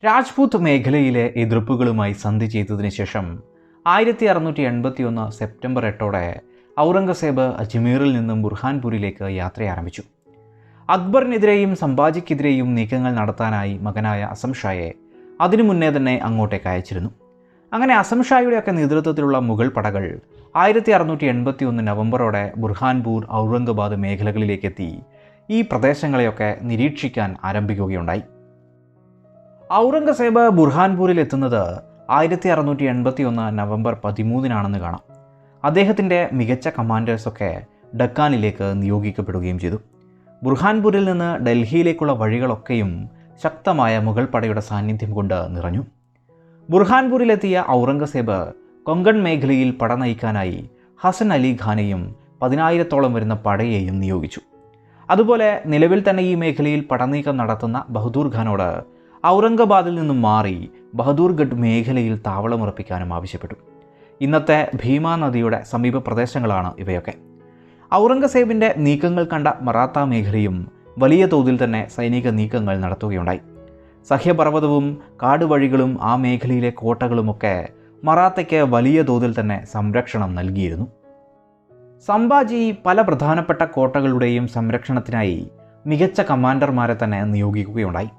രാജ്പൂത് മേഖലയിലെ എതിർപ്പുകളുമായി സന്ധി ചെയ്തതിനു ശേഷം 1681 സെപ്റ്റംബർ 8 ഔറംഗസേബ് അജ്മീറിൽ നിന്നും ബുർഹാൻപൂരിലേക്ക് യാത്ര ആരംഭിച്ചു. അക്ബറിനെതിരെയും സംഭാജിക്കെതിരെയും നീക്കങ്ങൾ നടത്താനായി മകനായ അസം ഷായെ അതിനു മുന്നേ തന്നെ അങ്ങോട്ടേക്ക് അയച്ചിരുന്നു. അങ്ങനെ അസം ഷായുടെയൊക്കെ നേതൃത്വത്തിലുള്ള മുഗൾ പടകൾ 1681 നവംബറോടെ ബുർഹാൻപൂർ, ഔറംഗബാദ് മേഖലകളിലേക്കെത്തി ഈ പ്രദേശങ്ങളെയൊക്കെ നിരീക്ഷിക്കാൻ ആരംഭിക്കുകയുണ്ടായി. ഔറംഗസേബ് ബുർഹാൻപൂരിൽ എത്തുന്നത് 1681 നവംബർ 13 കാണാം. അദ്ദേഹത്തിൻ്റെ മികച്ച കമാൻഡേഴ്സൊക്കെ ഡക്കാനിലേക്ക് നിയോഗിക്കപ്പെടുകയും ചെയ്തു. ബുർഹാൻപൂരിൽ നിന്ന് ഡൽഹിയിലേക്കുള്ള വഴികളൊക്കെയും ശക്തമായ മുഗൾ പടയുടെ സാന്നിധ്യം കൊണ്ട് നിറഞ്ഞു. ബുർഹാൻപൂരിലെത്തിയ ഔറംഗസേബ് കൊങ്കൺ മേഖലയിൽ പട നയിക്കാനായി ഹസൻ അലി ഖാനെയും 10,000-ഓളം വരുന്ന പടയെയും നിയോഗിച്ചു. അതുപോലെ നിലവിൽ തന്നെ ഈ മേഖലയിൽ പടനീക്കം നടത്തുന്ന ബഹദൂർ ഖാനോട് ഔറംഗബാദിൽ നിന്നും മാറി ബഹദൂർഗഡ് മേഖലയിൽ താവളമുറപ്പിക്കാനും ആവശ്യപ്പെട്ടു. ഇന്നത്തെ ഭീമ നദിയുടെ സമീപ പ്രദേശങ്ങളാണ് ഇവയൊക്കെ. ഔറംഗസേബിൻ്റെ നീക്കങ്ങൾ കണ്ട മറാത്ത മേഖലയും വലിയ തോതിൽ തന്നെ സൈനിക നീക്കങ്ങൾ നടത്തുകയുണ്ടായി. സഹ്യപർവ്വതവും കാടുവഴികളും ആ മേഖലയിലെ കോട്ടകളുമൊക്കെ മറാത്തയ്ക്ക് വലിയ തോതിൽ തന്നെ സംരക്ഷണം നൽകിയിരുന്നു. സംഭാജി പല പ്രധാനപ്പെട്ട കോട്ടകളുടെയും സംരക്ഷണത്തിനായി മികച്ച കമാൻഡർമാരെ തന്നെ നിയോഗിക്കുകയുണ്ടായി.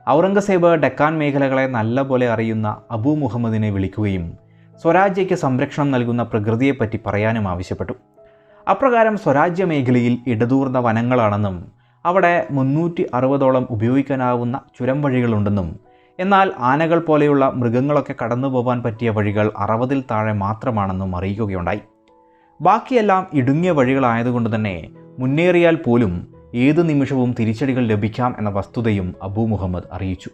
ഔറംഗസേബ് ഡെക്കാൻ മേഖലകളെ നല്ലപോലെ അറിയുന്ന അബു മുഹമ്മദിനെ വിളിക്കുകയും സ്വരാജ്യയ്ക്ക് സംരക്ഷണം നൽകുന്ന പ്രകൃതിയെപ്പറ്റി പറയാനും ആവശ്യപ്പെട്ടു. അപ്രകാരം സ്വരാജ്യ മേഖലയിൽ ഇടതൂർന്ന വനങ്ങളാണെന്നും അവിടെ 360ഓളം ഉപയോഗിക്കാനാവുന്ന ചുരം വഴികളുണ്ടെന്നും എന്നാൽ ആനകൾ പോലെയുള്ള മൃഗങ്ങളൊക്കെ കടന്നു പോകാൻ പറ്റിയ വഴികൾ 60-ൽ താഴെ മാത്രമാണെന്നും അറിയിക്കുകയുണ്ടായി. ബാക്കിയെല്ലാം ഇടുങ്ങിയ വഴികളായതുകൊണ്ട് തന്നെ മുന്നേറിയാൽ പോലും ഏത് നിമിഷവും തിരിച്ചടികൾ ലഭിക്കാം എന്ന വസ്തുതയും അബു മുഹമ്മദ് അറിയിച്ചു.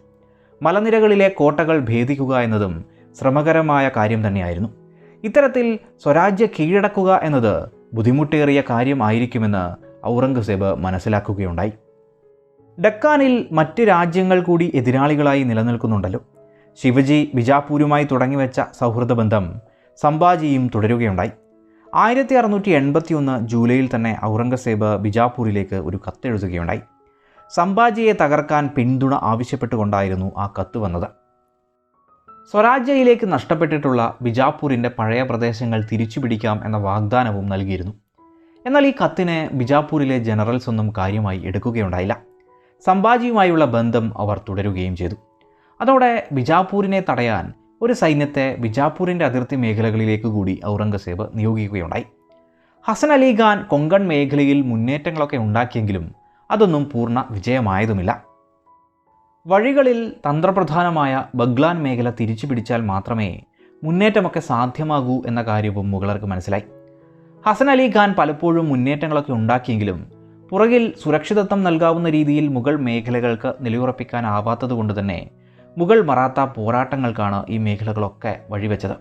മലനിരകളിലെ കോട്ടകൾ ഭേദിക്കുക എന്നതും ശ്രമകരമായ കാര്യം തന്നെയായിരുന്നു. ഇത്തരത്തിൽ സ്വരാജ്യ കീഴടക്കുക എന്നത് ബുദ്ധിമുട്ടേറിയ കാര്യമായിരിക്കുമെന്ന് ഔറംഗസേബ് മനസ്സിലാക്കുകയുണ്ടായി. ഡക്കാനിൽ മറ്റ് രാജ്യങ്ങൾ കൂടി എതിരാളികളായി നിലനിൽക്കുന്നുണ്ടല്ലോ. ശിവജി ബിജാപൂരുമായി തുടങ്ങിവെച്ച സൗഹൃദ ബന്ധം സംഭാജിയും തുടരുകയുണ്ടായി. 1681 ജൂലൈയിൽ തന്നെ ഔറംഗസേബ് ബിജാപൂരിലേക്ക് ഒരു കത്തെഴുതുകയുണ്ടായി. സംഭാജിയെ തകർക്കാൻ പിന്തുണ ആവശ്യപ്പെട്ടുകൊണ്ടായിരുന്നു ആ കത്ത് വന്നത്. സ്വരാജ്യയിലേക്ക് നഷ്ടപ്പെട്ടിട്ടുള്ള ബിജാപൂരിൻ്റെ പഴയ പ്രദേശങ്ങൾ തിരിച്ചുപിടിക്കാം എന്ന വാഗ്ദാനവും നൽകിയിരുന്നു. എന്നാൽ ഈ കത്തിന് ബിജാപൂരിലെ ജനറൽസ് ഒന്നും കാര്യമായി എടുക്കുകയുണ്ടായില്ല. സംഭാജിയുമായുള്ള ബന്ധം അവർ തുടരുകയും ചെയ്തു. അതോടെ ബിജാപൂരിനെ തടയാൻ ഒരു സൈന്യത്തെ ബിജാപൂരിൻ്റെ അതിർത്തി മേഖലകളിലേക്ക് കൂടി ഔറംഗസേബ് നിയോഗിക്കുകയുണ്ടായി. ഹസൻ അലി ഖാൻ കൊങ്കൺ മേഖലയിൽ മുന്നേറ്റങ്ങളൊക്കെ ഉണ്ടാക്കിയെങ്കിലും അതൊന്നും പൂർണ്ണ വിജയമായതുമില്ല. വഴികളിൽ തന്ത്രപ്രധാനമായ ബഗ്ലാൻ മേഖല തിരിച്ചു പിടിച്ചാൽ മാത്രമേ മുന്നേറ്റമൊക്കെ സാധ്യമാകൂ എന്ന കാര്യവും മുഗളർക്ക് മനസ്സിലായി. ഹസൻ അലി ഖാൻ പലപ്പോഴും മുന്നേറ്റങ്ങളൊക്കെ ഉണ്ടാക്കിയെങ്കിലും പുറകിൽ സുരക്ഷിതത്വം നൽകാവുന്ന രീതിയിൽ മുഗൾ മേഖലകൾക്ക് നിലയുറപ്പിക്കാനാവാത്തതുകൊണ്ട് തന്നെ മുഗൾ മറാത്ത പോരാട്ടങ്ങൾക്കാണ് ഈ മേഖലകളൊക്കെ വഴിവെച്ചത്.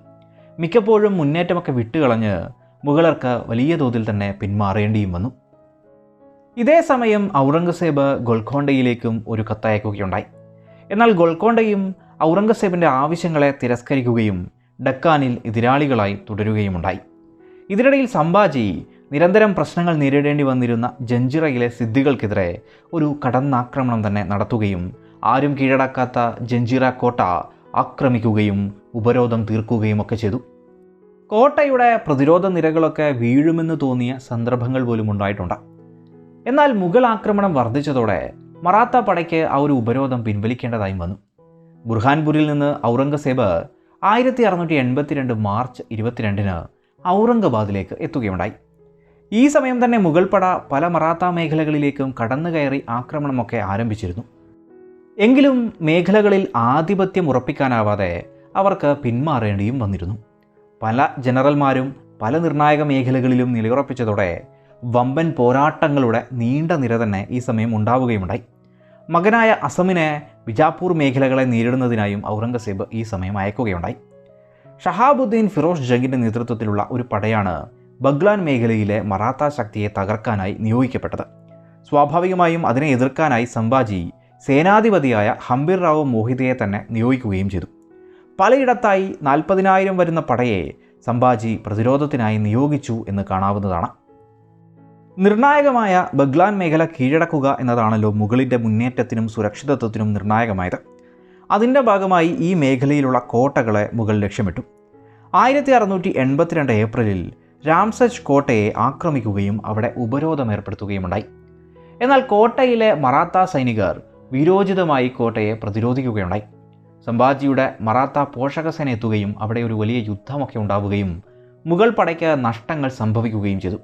മിക്കപ്പോഴും മുന്നേറ്റമൊക്കെ വിട്ടുകളഞ്ഞ് മുഗളർക്ക് വലിയ തോതിൽ തന്നെ പിന്മാറേണ്ടിയും വന്നു. ഇതേ സമയം ഔറംഗസേബ് ഗോൽക്കൊണ്ടയിലേക്കും ഒരു കത്തയക്കുകയുണ്ടായി. എന്നാൽ ഗോൽക്കൊണ്ടയും ഔറംഗസേബിൻ്റെ ആവശ്യങ്ങളെ തിരസ്കരിക്കുകയും ഡക്കാനിൽ എതിരാളികളായി തുടരുകയുമുണ്ടായി. ഇതിനിടയിൽ സംഭാജി നിരന്തരം പ്രശ്നങ്ങൾ നേരിടേണ്ടി വന്നിരുന്ന ജഞ്ചിറയിലെ സിദ്ദികൾക്കെതിരെ ഒരു കടന്നാക്രമണം തന്നെ നടത്തുകയും ആരും കീഴടക്കാത്ത ജഞ്ചിറ കോട്ട ആക്രമിക്കുകയും ഉപരോധം തീർക്കുകയും ഒക്കെ ചെയ്തു. കോട്ടയുടെ പ്രതിരോധ നിരകളൊക്കെ വീഴുമെന്ന് തോന്നിയ സന്ദർഭങ്ങൾ പോലും ഉണ്ടായിട്ടുണ്ട്. എന്നാൽ മുഗൾ ആക്രമണം വർദ്ധിച്ചതോടെ മറാത്ത പടയ്ക്ക് ആ ഒരു ഉപരോധം പിൻവലിക്കേണ്ടതായും വന്നു. ബുർഹാൻപൂരിൽ നിന്ന് ഔറംഗസേബ് 1682 മാർച്ച് 22 ഔറംഗബാദിലേക്ക് എത്തുകയുണ്ടായി. ഈ സമയം തന്നെ മുഗൾ പട പല മറാത്ത മേഖലകളിലേക്കും കടന്നു കയറി ആക്രമണമൊക്കെ ആരംഭിച്ചിരുന്നു. എങ്കിലും മേഖലകളിൽ ആധിപത്യം ഉറപ്പിക്കാനാവാതെ അവർക്ക് പിന്മാറേണ്ടിയും വന്നിരുന്നു. പല ജനറൽമാരും പല നിർണായക മേഖലകളിലും നിലയുറപ്പിച്ചതോടെ വമ്പൻ പോരാട്ടങ്ങളുടെ നീണ്ട നിര തന്നെ ഈ സമയം ഉണ്ടാവുകയുണ്ടായി. മകനായ അസമിനെ ബിജാപൂർ മേഖലകളെ നേരിടുന്നതിനായും ഔറംഗസേബ് ഈ സമയം അയക്കുകയുണ്ടായി. ഷഹാബുദ്ദീൻ ഫിറോസ് ജംഗിൻ്റെ നേതൃത്വത്തിലുള്ള ഒരു പടയാണ് ബഗ്ലാൻ മേഖലയിലെ മറാത്ത ശക്തിയെ തകർക്കാനായി നിയോഗിക്കപ്പെട്ടത്. സ്വാഭാവികമായും അതിനെ എതിർക്കാനായി സംഭാജി സേനാധിപതിയായ ഹംബീർ റാവു മോഹിതയെ തന്നെ നിയോഗിക്കുകയും ചെയ്തു. പലയിടത്തായി 40,000 വരുന്ന പടയെ സംഭാജി പ്രതിരോധത്തിനായി നിയോഗിച്ചു എന്ന് കാണാവുന്നതാണ്. നിർണായകമായ ബഗ്ലാൻ മേഖല കീഴടക്കുക എന്നതാണല്ലോ മുഗളിൻ്റെ മുന്നേറ്റത്തിനും സുരക്ഷിതത്വത്തിനും നിർണായകമായത്. അതിൻ്റെ ഭാഗമായി ഈ മേഖലയിലുള്ള കോട്ടകളെ മുഗൾ ലക്ഷ്യമിട്ടു. 1682 ഏപ്രിലിൽ രാംസച്ച് കോട്ടയെ ആക്രമിക്കുകയും അവിടെ ഉപരോധം ഏർപ്പെടുത്തുകയുമുണ്ടായി. എന്നാൽ കോട്ടയിലെ മറാത്ത സൈനികർ വീരോചിതമായി കോട്ടയെ പ്രതിരോധിക്കുകയുണ്ടായി. സംഭാജിയുടെ മറാത്ത പോഷകസേന എത്തുകയും അവിടെ ഒരു വലിയ യുദ്ധമൊക്കെ ഉണ്ടാവുകയും മുഗൾ പടയ്ക്ക് നഷ്ടങ്ങൾ സംഭവിക്കുകയും ചെയ്തു.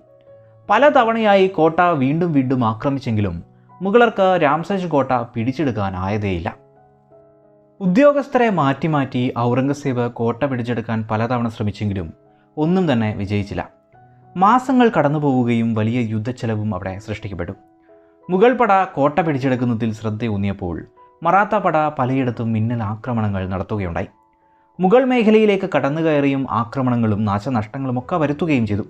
പലതവണയായി കോട്ട വീണ്ടും വീണ്ടും ആക്രമിച്ചെങ്കിലും മുഗളർക്ക് രാംസച്ച് കോട്ട പിടിച്ചെടുക്കാനായതേയില്ല. ഉദ്യോഗസ്ഥരെ മാറ്റി മാറ്റി ഔറംഗസേബ് കോട്ട പിടിച്ചെടുക്കാൻ പലതവണ ശ്രമിച്ചെങ്കിലും ഒന്നും തന്നെ വിജയിച്ചില്ല. മാസങ്ങൾ കടന്നുപോവുകയും വലിയ യുദ്ധച്ചെലവും അവിടെ സൃഷ്ടിക്കപ്പെട്ടു. മുഗൾ പട കോട്ട പിടിച്ചെടുക്കുന്നതിൽ ശ്രദ്ധയൂന്നിയപ്പോൾ മറാത്ത പട പലയിടത്തും മിന്നൽ ആക്രമണങ്ങൾ നടത്തുകയുണ്ടായി. മുഗൾ മേഖലയിലേക്ക് കടന്നുകയറിയും ആക്രമണങ്ങളും നാശനഷ്ടങ്ങളുമൊക്കെ വരുത്തുകയും ചെയ്തു.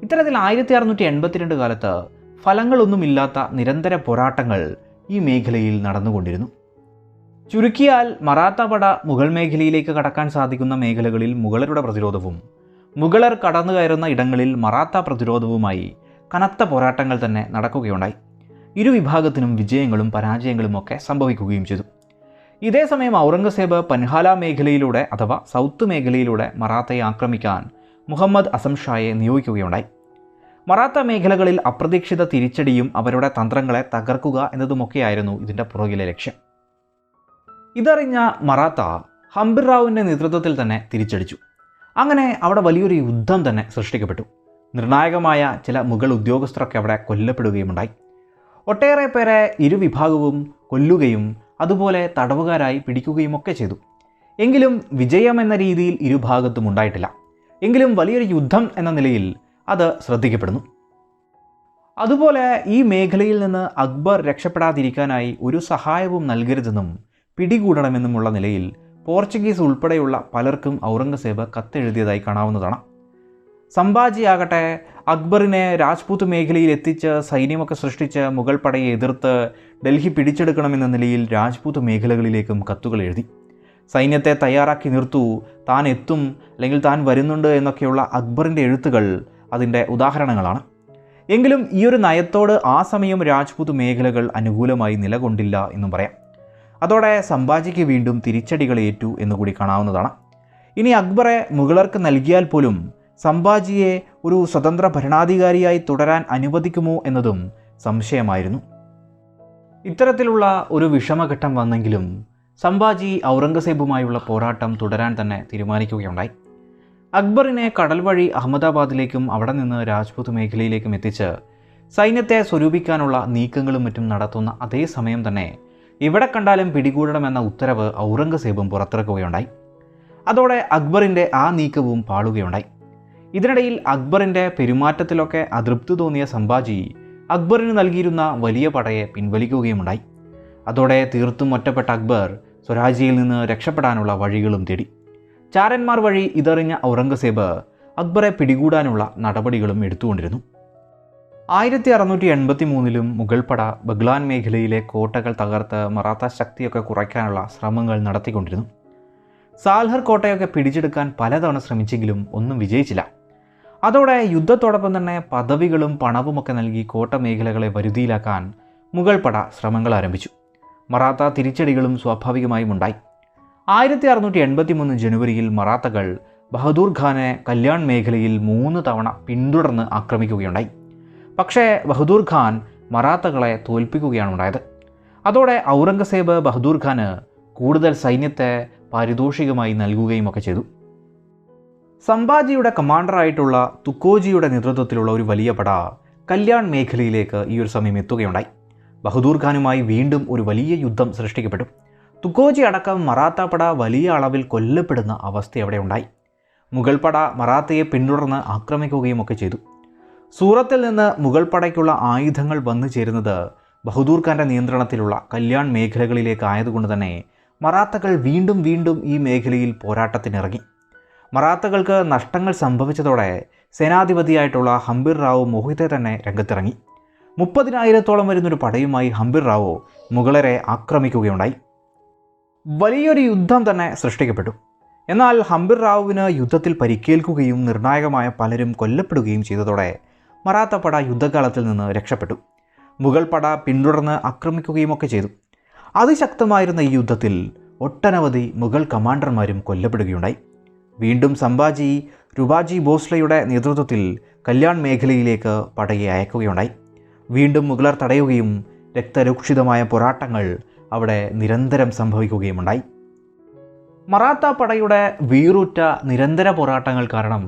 ഇത്തരത്തിൽ 1682 കാലത്ത് ഫലങ്ങളൊന്നുമില്ലാത്ത നിരന്തര പോരാട്ടങ്ങൾ ഈ മേഖലയിൽ നടന്നുകൊണ്ടിരുന്നു. ചുരുക്കിയാൽ മറാത്ത പട മുഗൾ മേഖലയിലേക്ക് കടക്കാൻ സാധിക്കുന്ന മേഖലകളിൽ മുഗളരുടെ പ്രതിരോധവും മുഗളർ കടന്നുകയറുന്ന ഇടങ്ങളിൽ മറാത്ത പ്രതിരോധവുമായി കനത്ത പോരാട്ടങ്ങൾ തന്നെ നടക്കുകയുണ്ടായി. ഇരുവിഭാഗത്തിനും വിജയങ്ങളും പരാജയങ്ങളും ഒക്കെ സംഭവിക്കുകയും ചെയ്തു. ഇതേസമയം ഔറംഗസേബ് പൻഹാല മേഖലയിലൂടെ അഥവാ സൗത്ത് മേഖലയിലൂടെ മറാത്തയെ ആക്രമിക്കാൻ മുഹമ്മദ് അസം ഷായെ നിയോഗിക്കുകയുണ്ടായി. മറാത്ത മേഖലകളിൽ അപ്രതീക്ഷിത തിരിച്ചടിയും അവരുടെ തന്ത്രങ്ങളെ തകർക്കുക എന്നതുമൊക്കെയായിരുന്നു ഇതിൻ്റെ പുറകിലെ ലക്ഷ്യം. ഇതറിഞ്ഞ മറാത്ത ഹംബിർ റാവുവിൻ്റെ നേതൃത്വത്തിൽ തന്നെ തിരിച്ചടിച്ചു. അങ്ങനെ അവിടെ വലിയൊരു യുദ്ധം തന്നെ സൃഷ്ടിക്കപ്പെട്ടു. നിർണായകമായ ചില മുഗൾ ഉദ്യോഗസ്ഥരൊക്കെ അവിടെ കൊല്ലപ്പെടുകയുമുണ്ടായി. ഒട്ടേറെ പേരെ ഇരുവിഭാഗവും കൊല്ലുകയും അതുപോലെ തടവുകാരായി പിടിക്കുകയുമൊക്കെ ചെയ്തു. എങ്കിലും വിജയം എന്ന രീതിയിൽ ഇരുഭാഗത്തും ഉണ്ടായിട്ടില്ല. എങ്കിലും വലിയൊരു യുദ്ധം എന്ന നിലയിൽ അത് ശ്രദ്ധിക്കപ്പെടുന്നു. അതുപോലെ ഈ മേഖലയിൽ നിന്ന് അക്ബർ രക്ഷപ്പെടാതിരിക്കാനായി ഒരു സഹായവും നൽകരുതെന്നും പിടികൂടണമെന്നുമുള്ള നിലയിൽ പോർച്ചുഗീസ് ഉൾപ്പെടെയുള്ള പലർക്കും ഔറംഗസേബ് കത്തെഴുതിയതായി കാണാവുന്നതാണ്. സംഭാജിയാകട്ടെ അക്ബറിനെ രാജ്പൂത്ത് മേഖലയിൽ എത്തിച്ച് സൈന്യമൊക്കെ സൃഷ്ടിച്ച് മുഗൾ പടയെ എതിർത്ത് ഡൽഹി പിടിച്ചെടുക്കണമെന്ന നിലയിൽ രാജ്പൂത്ത് മേഖലകളിലേക്കും കത്തുകൾ എഴുതി. സൈന്യത്തെ തയ്യാറാക്കി നിർത്തൂ, താൻ എത്തും, അല്ലെങ്കിൽ താൻ വരുന്നുണ്ട് എന്നൊക്കെയുള്ള അക്ബറിൻ്റെ എഴുത്തുകൾ അതിൻ്റെ ഉദാഹരണങ്ങളാണ്. എങ്കിലും ഈ ഒരു നയത്തോട് ആ സമയം രാജ്പൂത്ത് മേഖലകൾ അനുകൂലമായി നിലകൊണ്ടില്ല എന്നും പറയാം. അതോടെ സംഭാജിക്ക് വീണ്ടും തിരിച്ചടികളേറ്റു എന്നുകൂടി കാണാവുന്നതാണ്. ഇനി അക്ബറെ മുഗളർക്ക് നൽകിയാൽ പോലും സംഭാജിയെ ഒരു സ്വതന്ത്ര ഭരണാധികാരിയായി തുടരാൻ അനുവദിക്കുമോ എന്നതും സംശയമായിരുന്നു. ഇത്തരത്തിലുള്ള ഒരു വിഷമഘട്ടം വന്നെങ്കിലും സംഭാജി ഔറംഗസേബുമായുള്ള പോരാട്ടം തുടരാൻ തന്നെ തീരുമാനിക്കുകയുണ്ടായി. അക്ബറിനെ കടൽ വഴി അഹമ്മദാബാദിലേക്കും അവിടെ നിന്ന് രാജ്പൂത്ത് മേഖലയിലേക്കും എത്തിച്ച് സൈന്യത്തെ സ്വരൂപിക്കാനുള്ള നീക്കങ്ങളും മറ്റും നടത്തുന്ന അതേ സമയം തന്നെ ഇവിടെ കണ്ടാലും പിടികൂടണമെന്ന ഉത്തരവ് ഔറംഗസേബും പുറത്തിറക്കുകയുണ്ടായി. അതോടെ അക്ബറിൻ്റെ ആ നീക്കവും പാളുകയുണ്ടായി. ഇതിനിടയിൽ അക്ബറിൻ്റെ പെരുമാറ്റത്തിലൊക്കെ അതൃപ്തി തോന്നിയ സംഭാജി അക്ബറിന് നൽകിയിരുന്ന വലിയ പടയെ പിൻവലിക്കുകയുമുണ്ടായി. അതോടെ തീർത്തും ഒറ്റപ്പെട്ട അക്ബർ സ്വരാജ്യയിൽ നിന്ന് രക്ഷപ്പെടാനുള്ള വഴികളും തേടി. ചാരന്മാർ വഴി ഇതറിഞ്ഞ ഔറംഗസേബ് അക്ബറെ പിടികൂടാനുള്ള നടപടികളും എടുത്തുകൊണ്ടിരുന്നു. 1683 മുഗൾ പട ബഗ്ലാൻ മേഖലയിലെ കോട്ടകൾ തകർത്ത് മറാത്ത ശക്തിയൊക്കെ കുറയ്ക്കാനുള്ള ശ്രമങ്ങൾ നടത്തിക്കൊണ്ടിരുന്നു. സാൽഹർ കോട്ടയൊക്കെ പിടിച്ചെടുക്കാൻ പലതവണ ശ്രമിച്ചെങ്കിലും ഒന്നും വിജയിച്ചില്ല. അതോടെ യുദ്ധത്തോടൊപ്പം തന്നെ പദവികളും പണവുമൊക്കെ നൽകി കോട്ട മേഖലകളെ വരുതിയിലാക്കാൻ മുഗൾ പട ശ്രമങ്ങൾ ആരംഭിച്ചു. മറാത്ത തിരിച്ചടികളും സ്വാഭാവികമായും ഉണ്ടായി. 1683 ജനുവരിയിൽ മറാത്തകൾ ബഹദൂർ ഖാനെ കല്യാൺ മേഖലയിൽ 3 തവണ പിന്തുടർന്ന് ആക്രമിക്കുകയുണ്ടായി. പക്ഷേ ബഹദൂർ ഖാൻ മറാത്തകളെ തോൽപ്പിക്കുകയാണ് ഉണ്ടായത്. അതോടെ ഔറംഗസേബ് ബഹദൂർ ഖാന് കൂടുതൽ സൈന്യത്തെ പാരിതോഷികമായി നൽകുകയും ഒക്കെ ചെയ്തു. സംഭാജിയുടെ കമാൻഡറായിട്ടുള്ള തുക്കോജിയുടെ നേതൃത്വത്തിലുള്ള ഒരു വലിയ പട കല്യാൺ മേഖലയിലേക്ക് ഈ ഒരു സമയം എത്തുകയുണ്ടായി. ബഹദൂർ ഖാനുമായി വീണ്ടും ഒരു വലിയ യുദ്ധം സൃഷ്ടിക്കപ്പെട്ടു. തുക്കോജി അടക്കം മറാത്ത പട വലിയ അളവിൽ കൊല്ലപ്പെടുന്ന അവസ്ഥ അവിടെ ഉണ്ടായി. മുഗൾ പട മറാത്തയെ പിന്തുടർന്ന് ആക്രമിക്കുകയും ഒക്കെ ചെയ്തു. സൂറത്തിൽ നിന്ന് മുഗൾ പടയ്ക്കുള്ള ആയുധങ്ങൾ വന്നു ചേരുന്നത് ബഹദൂർ ഖാൻ്റെ നിയന്ത്രണത്തിലുള്ള കല്യാൺ മേഖലകളിലേക്ക് ആയതുകൊണ്ട് തന്നെ മറാത്തകൾ വീണ്ടും വീണ്ടും ഈ മേഖലയിൽ പോരാട്ടത്തിനിറങ്ങി. മറാത്തകൾക്ക് നഷ്ടങ്ങൾ സംഭവിച്ചതോടെ സേനാധിപതിയായിട്ടുള്ള ഹംബിർ റാവു മോഹിത്തെ തന്നെ രംഗത്തിറങ്ങി. 30,000-ഓളം വരുന്നൊരു പടയുമായി ഹംബിർ റാവു മുഗളരെ ആക്രമിക്കുകയുണ്ടായി. വലിയൊരു യുദ്ധം തന്നെ സൃഷ്ടിക്കപ്പെട്ടു. എന്നാൽ ഹംബിർ റാവുവിന് യുദ്ധത്തിൽ പരിക്കേൽക്കുകയും നിർണായകമായ പലരും കൊല്ലപ്പെടുകയും ചെയ്തതോടെ മറാത്ത പട യുദ്ധകാലത്തിൽ നിന്ന് രക്ഷപ്പെട്ടു. മുഗൾ പട പിന്തുടർന്ന് ആക്രമിക്കുകയും ഒക്കെ ചെയ്തു. അതിശക്തമായിരുന്ന ഈ യുദ്ധത്തിൽ ഒട്ടനവധി മുഗൾ കമാൻഡർമാരും കൊല്ലപ്പെടുകയുണ്ടായി. വീണ്ടും സംഭാജി രുബാജി ഭോസ്ലെയുടെ നേതൃത്വത്തിൽ കല്യാൺ മേഖലയിലേക്ക് പടയെ അയക്കുകയുണ്ടായി. വീണ്ടും മുഗളർ തടയുകയും രക്തരൂക്ഷിതമായ പോരാട്ടങ്ങൾ അവിടെ നിരന്തരം സംഭവിക്കുകയുമുണ്ടായി. മറാത്ത പടയുടെ വീറുറ്റ നിരന്തര പോരാട്ടങ്ങൾ കാരണം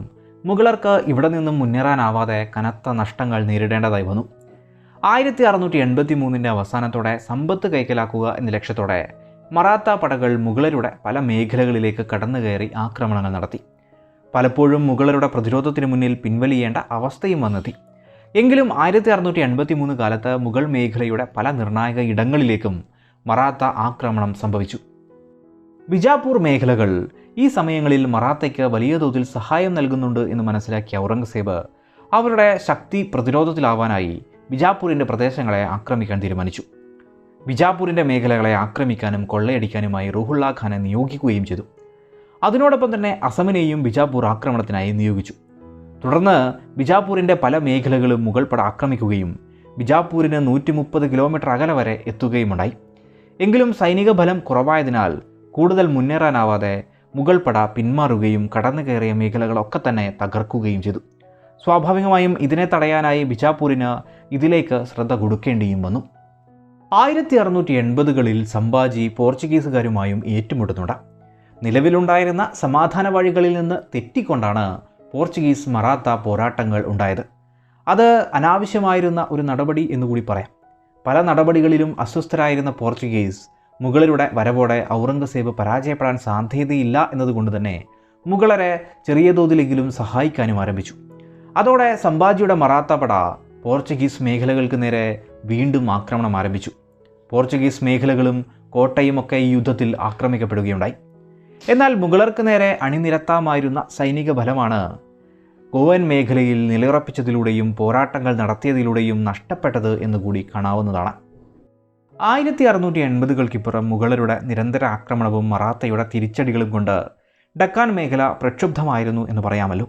മുഗളർക്ക് ഇവിടെ നിന്നും മുന്നേറാനാവാതെ കനത്ത നഷ്ടങ്ങൾ നേരിടേണ്ടതായി വന്നു. 1683 അവസാനത്തോടെ സമ്പത്ത് കൈക്കലാക്കുക എന്ന ലക്ഷ്യത്തോടെ മറാത്ത പടകൾ മുഗളരുടെ പല മേഖലകളിലേക്ക് കടന്നുകയറി ആക്രമണങ്ങൾ നടത്തി. പലപ്പോഴും മുഗളരുടെ പ്രതിരോധത്തിന് മുന്നിൽ പിൻവലിയേണ്ട അവസ്ഥയും വന്നെത്തി. എങ്കിലും 1683 കാലത്ത് മുഗൾ മേഖലയുടെ പല നിർണായക ഇടങ്ങളിലേക്കും മറാത്ത ആക്രമണം സംഭവിച്ചു. ബിജാപൂർ മേഖലകൾ ഈ സമയങ്ങളിൽ മറാത്തയ്ക്ക് വലിയ തോതിൽ സഹായം നൽകുന്നുണ്ട് എന്ന് മനസ്സിലാക്കിയ ഔറംഗസേബ് അവരുടെ ശക്തി പ്രതിരോധത്തിലാവാനായി ബിജാപൂരിൻ്റെ പ്രദേശങ്ങളെ ആക്രമിക്കാൻ തീരുമാനിച്ചു. ബിജാപൂരിൻ്റെ മേഖലകളെ ആക്രമിക്കാനും കൊള്ളയടിക്കാനുമായി റുഹുള്ള ഖാനെ നിയോഗിക്കുകയും ചെയ്തു. അതിനോടൊപ്പം തന്നെ അസമിനെയും ബിജാപൂർ ആക്രമണത്തിനായി നിയോഗിച്ചു. തുടർന്ന് ബിജാപൂരിൻ്റെ പല മേഖലകളും മുഗൾ പട ആക്രമിക്കുകയും ബിജാപൂരിന് 130 കിലോമീറ്റർ അകലെ വരെ എത്തുകയുമുണ്ടായി. എങ്കിലും സൈനിക ബലം കുറവായതിനാൽ കൂടുതൽ മുന്നേറാനാവാതെ മുഗൾ പട പിന്മാറുകയും കടന്നു കയറിയ മേഖലകളൊക്കെ തന്നെ തകർക്കുകയും ചെയ്തു. സ്വാഭാവികമായും ഇതിനെ തടയാനായി ബിജാപൂരിന് ഇതിലേക്ക് ശ്രദ്ധ കൊടുക്കേണ്ടിയും വന്നു. 1680കളിൽ സംഭാജി പോർച്ചുഗീസുകാരുമായും ഏറ്റുമുട്ടുന്നുണ്ട്. നിലവിലുണ്ടായിരുന്ന സമാധാന വഴികളിൽ നിന്ന് തെറ്റിക്കൊണ്ടാണ് പോർച്ചുഗീസ് മറാത്ത പോരാട്ടങ്ങൾ ഉണ്ടായത്. അത് അനാവശ്യമായിരുന്ന ഒരു നടപടി എന്നുകൂടി പറയാം. പല നടപടികളിലും അസ്വസ്ഥരായിരുന്ന പോർച്ചുഗീസ് മുഗളരുടെ വരവോടെ ഔറംഗസേബ് പരാജയപ്പെടാൻ സാധ്യതയില്ല എന്നതുകൊണ്ട് തന്നെ മുഗളരെ ചെറിയ തോതിലെങ്കിലും സഹായിക്കാനും ആരംഭിച്ചു. അതോടെ സംഭാജിയുടെ മറാത്ത പട പോർച്ചുഗീസ് മേഖലകൾക്ക് നേരെ വീണ്ടും ആക്രമണം ആരംഭിച്ചു. പോർച്ചുഗീസ് മേഖലകളും കോട്ടയുമൊക്കെ ഈ യുദ്ധത്തിൽ ആക്രമിക്കപ്പെടുകയുണ്ടായി. എന്നാൽ മുഗളർക്ക് നേരെ അണിനിരത്താമായിരുന്ന സൈനിക ബലമാണ് ഗോവൻ മേഖലയിൽ നിലയുറപ്പിച്ചതിലൂടെയും പോരാട്ടങ്ങൾ നടത്തിയതിലൂടെയും നഷ്ടപ്പെട്ടത് എന്നുകൂടി കാണാവുന്നതാണ്. 1680കൾക്കിപ്പുറം മുഗളരുടെ നിരന്തര ആക്രമണവും മറാത്തയുടെ തിരിച്ചടികളും കൊണ്ട് ഡക്കാൻ മേഖല പ്രക്ഷുബ്ധമായിരുന്നു എന്ന് പറയാമല്ലോ.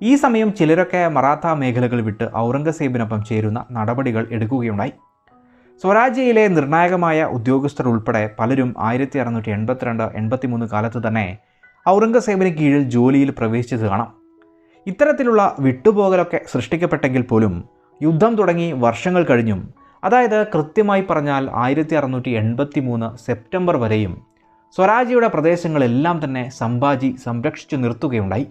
ഈ സമയം ചിലരൊക്കെ മറാത്ത മേഖലകൾ വിട്ട് ഔറംഗസേബിനൊപ്പം ചേരുന്ന നടപടികൾ എടുക്കുകയുണ്ടായി. സ്വരാജ്യയിലെ നിർണായകമായ ഉദ്യോഗസ്ഥർ ഉൾപ്പെടെ പലരും 1682-83 കാലത്ത് തന്നെ ഔറംഗസേബിന് കീഴിൽ ജോലിയിൽ പ്രവേശിച്ചത് കാണാം. ഇത്തരത്തിലുള്ള വിട്ടുപോകലൊക്കെ സൃഷ്ടിക്കപ്പെട്ടെങ്കിൽ പോലും യുദ്ധം തുടങ്ങി വർഷങ്ങൾ കഴിഞ്ഞും, അതായത് കൃത്യമായി പറഞ്ഞാൽ 1683 സെപ്റ്റംബർ വരെയും സ്വരാജ്യയുടെ പ്രദേശങ്ങളെല്ലാം തന്നെ സംഭാജി സംരക്ഷിച്ചു നിർത്തുകയുണ്ടായി.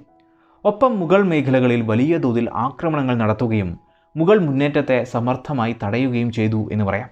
ഒപ്പം മുഗൾ മേഖലകളിൽ വലിയ തോതിൽ ആക്രമണങ്ങൾ നടത്തുകയും മുഗൾ മുന്നേറ്റത്തെ സമർത്ഥമായി തടയുകയും ചെയ്തു എന്ന് പറയാം.